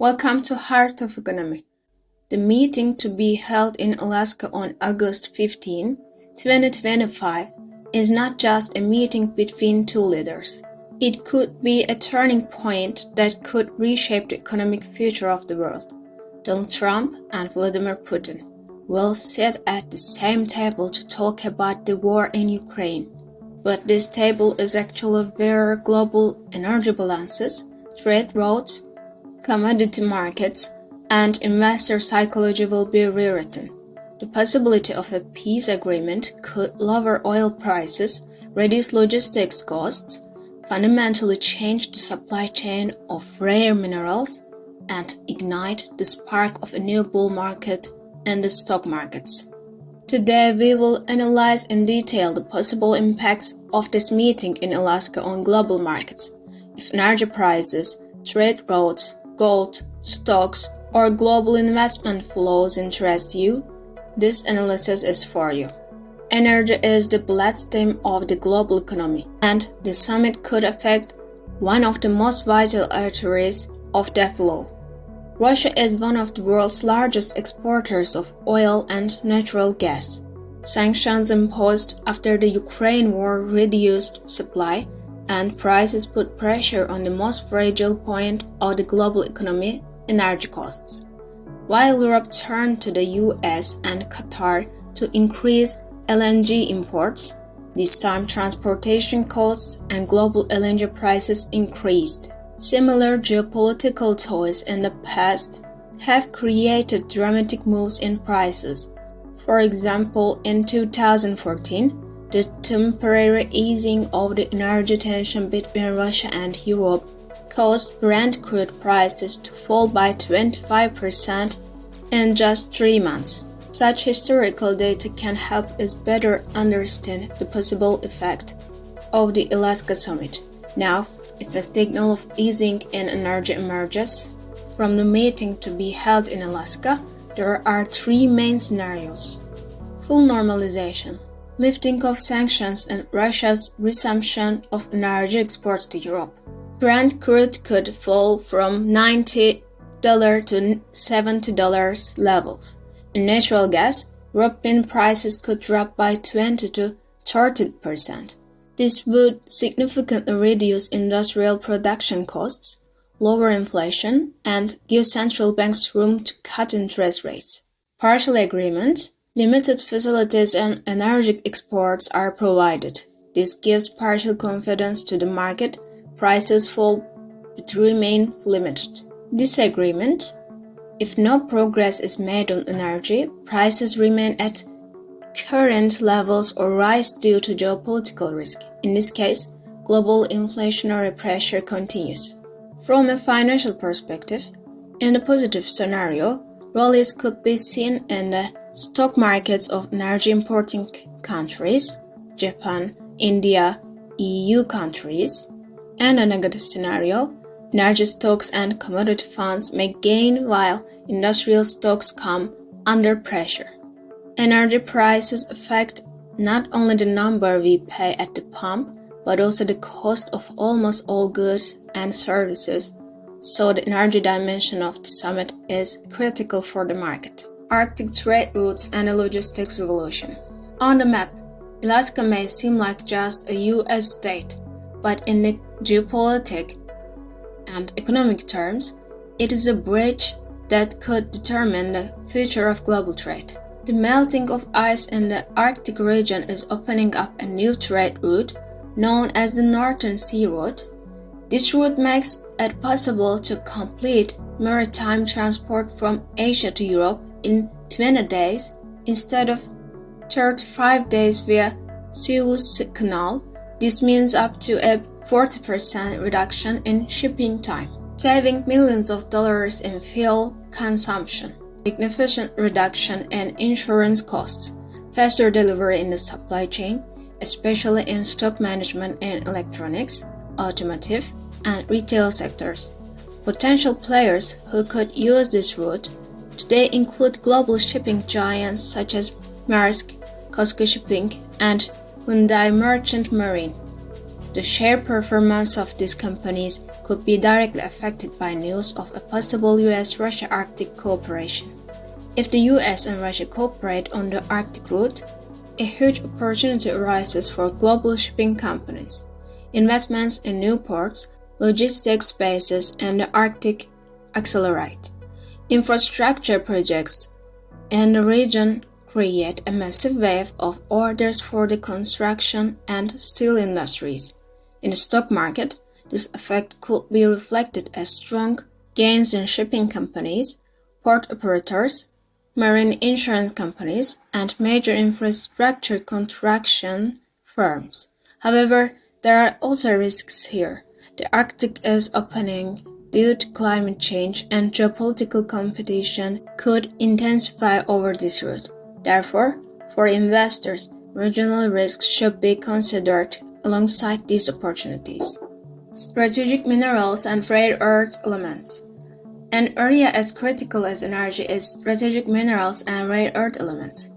Welcome to Heartofeconomy, the meeting to be held in Alaska on August 15, 2025, is not just a meeting between two leaders. It could be a turning point that could reshape the economic future of the world. Donald Trump and Vladimir Putin will sit at the same table to talk about the war in Ukraine. But this table is actually where global energy balances, trade routes, commodity markets, and investor psychology will be rewritten. The possibility of a peace agreement could lower oil prices, reduce logistics costs, fundamentally change the supply chain of rare minerals, and ignite the spark of a new bull market in the stock markets. Today we will analyze in detail the possible impacts of this meeting in Alaska on global markets. If energy prices, trade routes, gold, stocks, or global investment flows interest you, this analysis is for you. Energy is the bloodstream of the global economy, and the summit could affect one of the most vital arteries of that flow. Russia is one of the world's largest exporters of oil and natural gas. Sanctions imposed after the Ukraine war reduced supply, and prices put pressure on the most fragile point of the global economy, energy costs. While Europe turned to the US and Qatar to increase LNG imports, this time transportation costs and global LNG prices increased. Similar geopolitical toys in the past have created dramatic moves in prices. For example, in 2014, the temporary easing of the energy tension between Russia and Europe caused Brent crude prices to fall by 25% in just 3 months. Such historical data can help us better understand the possible effect of the Alaska summit. Now, if a signal of easing in energy emerges from the meeting to be held in Alaska, there are 3 main scenarios. Full normalization, lifting of sanctions, and Russia's resumption of energy exports to Europe. Brent crude could fall from $90 to $70 levels. In natural gas, European prices could drop by 20 to 30%. This would significantly reduce industrial production costs, lower inflation, and give central banks room to cut interest rates. Partial agreement, limited facilities and energy exports are provided. This gives partial confidence to the market. Prices fall but remain limited. Disagreement, if no progress is made on energy, prices remain at current levels or rise due to geopolitical risk. In this case, global inflationary pressure continues. From a financial perspective, in the positive scenario, rallies could be seen in the stock markets of energy importing countries, Japan, India, EU countries. In a negative scenario, energy stocks and commodity funds may gain while industrial stocks come under pressure. Energy prices affect not only the number we pay at the pump, but also the cost of almost all goods and services, so the energy dimension of the summit is critical for the market. Arctic trade routes and a logistics revolution. On the map, Alaska may seem like just a US state, but in the geopolitical and economic terms, it is a bridge that could determine the future of global trade. The melting of ice in the Arctic region is opening up a new trade route known as the Northern Sea Route. This route makes it possible to complete maritime transport from Asia to Europe in 20 days instead of 35 days via Suez Canal. This means up to a 40% reduction in shipping time, saving millions of dollars in fuel consumption, significant reduction in insurance costs, faster delivery in the supply chain, especially in stock management and electronics, automotive, and retail sectors. Potential players who could use this route today include global shipping giants such as Maersk, COSCO Shipping, and Hyundai Merchant Marine. The share performance of these companies could be directly affected by news of a possible US-Russia Arctic cooperation. If the US and Russia cooperate on the Arctic route, a huge opportunity arises for global shipping companies. Investments in new ports, logistics bases, and the Arctic accelerate. Infrastructure projects in the region create a massive wave of orders for the construction and steel industries. In the stock market, this effect could be reflected as strong gains in shipping companies, port operators, marine insurance companies, and major infrastructure construction firms. However, there are also risks here. The Arctic is opening due to climate change, and geopolitical competition could intensify over this route. Therefore, for investors, regional risks should be considered alongside these opportunities. Strategic minerals and rare earth elements. An area as critical as energy is strategic minerals and rare earth elements.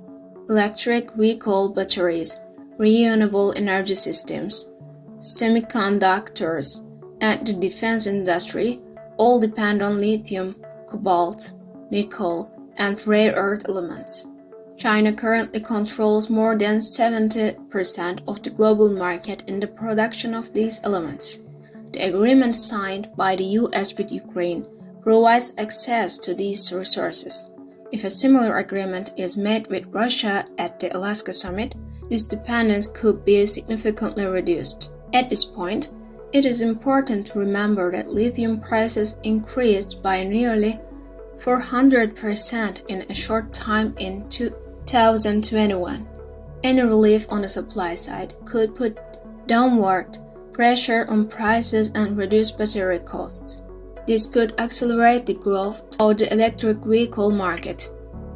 Electric vehicle batteries, renewable energy systems, semiconductors, and the defense industry all depend on lithium, cobalt, nickel, and rare earth elements. China currently controls more than 70% of the global market in the production of these elements. The agreement signed by the US with Ukraine provides access to these resources. If a similar agreement is made with Russia at the Alaska summit, this dependence could be significantly reduced. At this point, it is important to remember that lithium prices increased by nearly 400% in a short time in 2021. Any relief on the supply side could put downward pressure on prices and reduce battery costs. This could accelerate the growth of the electric vehicle market.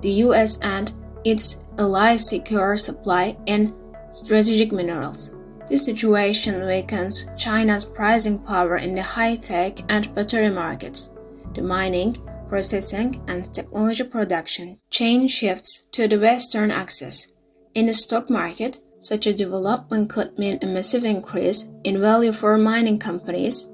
The US and its allies secure supply in strategic minerals. This situation weakens China's pricing power in the high-tech and battery markets. The mining, processing, and technology production chain shifts to the Western axis. In the stock market, such a development could mean a massive increase in value for mining companies,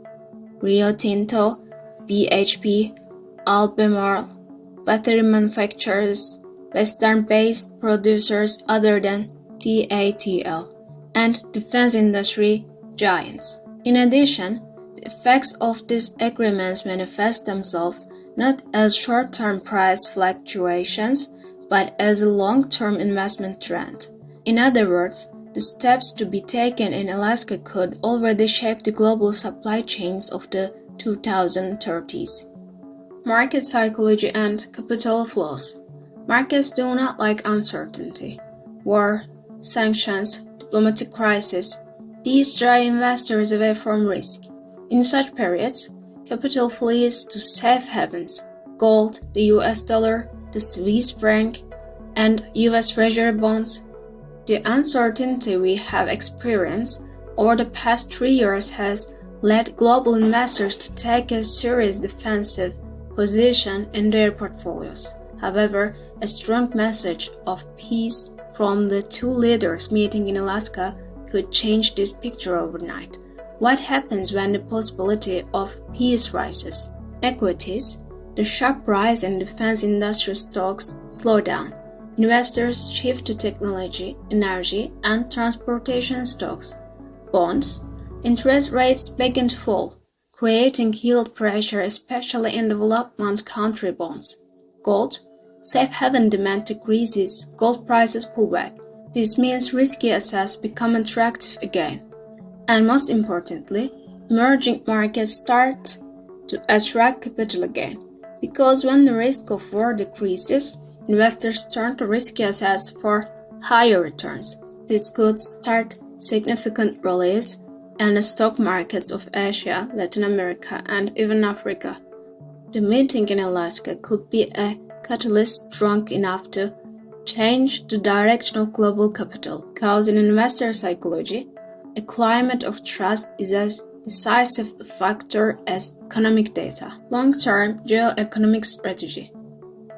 Rio Tinto, BHP, Albemarle, battery manufacturers, Western-based producers other than TATL, and defense industry giants. In addition, the effects of these agreements manifest themselves not as short-term price fluctuations, but as a long-term investment trend. In other words, the steps to be taken in Alaska could already shape the global supply chains of the 2030s. Market psychology and capital flows. Markets do not like uncertainty. War, sanctions, diplomatic crisis, these drive investors away from risk. In such periods, capital flees to safe havens, gold, the US dollar, the Swiss franc, and US Treasury bonds. The uncertainty we have experienced over the past 3 years has led global investors to take a serious defensive position in their portfolios. However, a strong message of peace from the two leaders meeting in Alaska could change this picture overnight. What happens when the possibility of peace rises? Equities, the sharp rise in defense industry stocks slow down. Investors shift to technology, energy, and transportation stocks. Bonds, interest rates begin to fall, creating yield pressure especially in development country bonds. Gold, safe haven demand decreases, gold prices pull back. This means risky assets become attractive again. And most importantly, emerging markets start to attract capital again. Because when the risk of war decreases, investors turn to risky assets for higher returns. This could start significant rallies in the stock markets of Asia, Latin America, and even Africa. The meeting in Alaska could be a catalyst strong enough to change the direction of global capital, because in investor psychology, a climate of trust is as decisive a factor as economic data. Long-term geoeconomic strategy.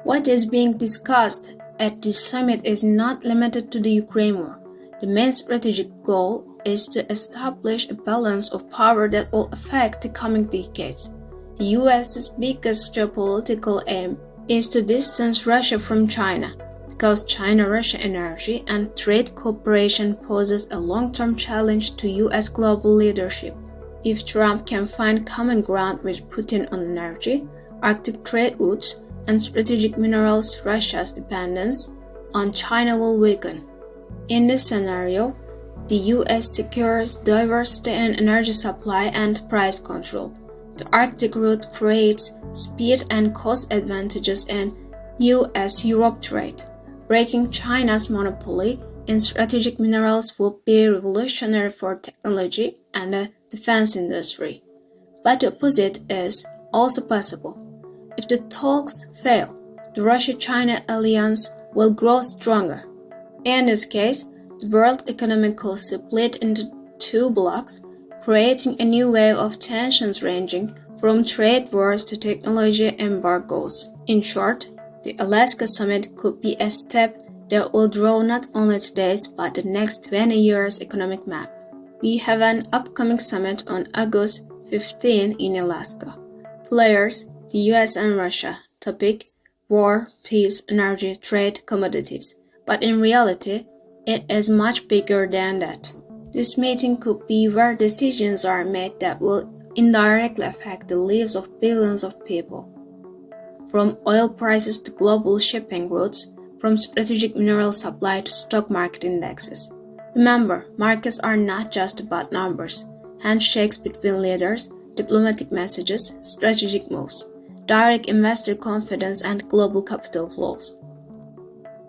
What is being discussed at this summit is not limited to the Ukraine war. The main strategic goal is to establish a balance of power that will affect the coming decades. The US's biggest geopolitical aim is to distance Russia from China, because China-Russia energy and trade cooperation poses a long-term challenge to US global leadership. If Trump can find common ground with Putin on energy, Arctic trade routes, and strategic minerals, Russia's dependence on China will weaken. In this scenario, the US secures diversity in energy supply and price control. The Arctic route creates speed and cost advantages in US-Europe trade. Breaking China's monopoly in strategic minerals would be revolutionary for technology and the defense industry. But the opposite is also possible. If the talks fail, the Russia-China alliance will grow stronger. In this case, the world economy could split into two blocks, creating a new wave of tensions ranging from trade wars to technology embargoes. In short, the Alaska Summit could be a step that will draw not only today's but the next 20 years' economic map. We have an upcoming summit on August 15 in Alaska. Players, the US and Russia. Topic: war, peace, energy, trade, commodities. But in reality, it is much bigger than that. This meeting could be where decisions are made that will indirectly affect the lives of billions of people. From oil prices to global shipping routes, from strategic mineral supply to stock market indexes. Remember, markets are not just about numbers, handshakes between leaders, diplomatic messages, strategic moves, direct investor confidence, and global capital flows.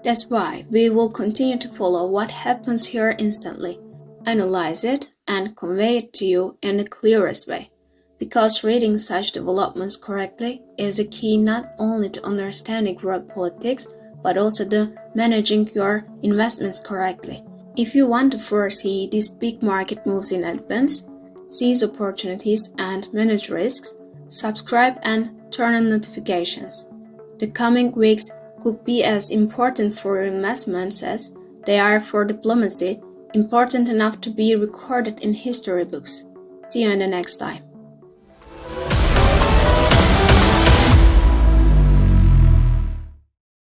That's why we will continue to follow what happens here instantly, analyze it, and convey it to you in the clearest way. Because reading such developments correctly is the key not only to understanding world politics, but also to managing your investments correctly. If you want to foresee these big market moves in advance, seize opportunities and manage risks, subscribe and turn on notifications. The coming weeks could be as important for your investments as they are for diplomacy, important enough to be recorded in history books. See you in the next time.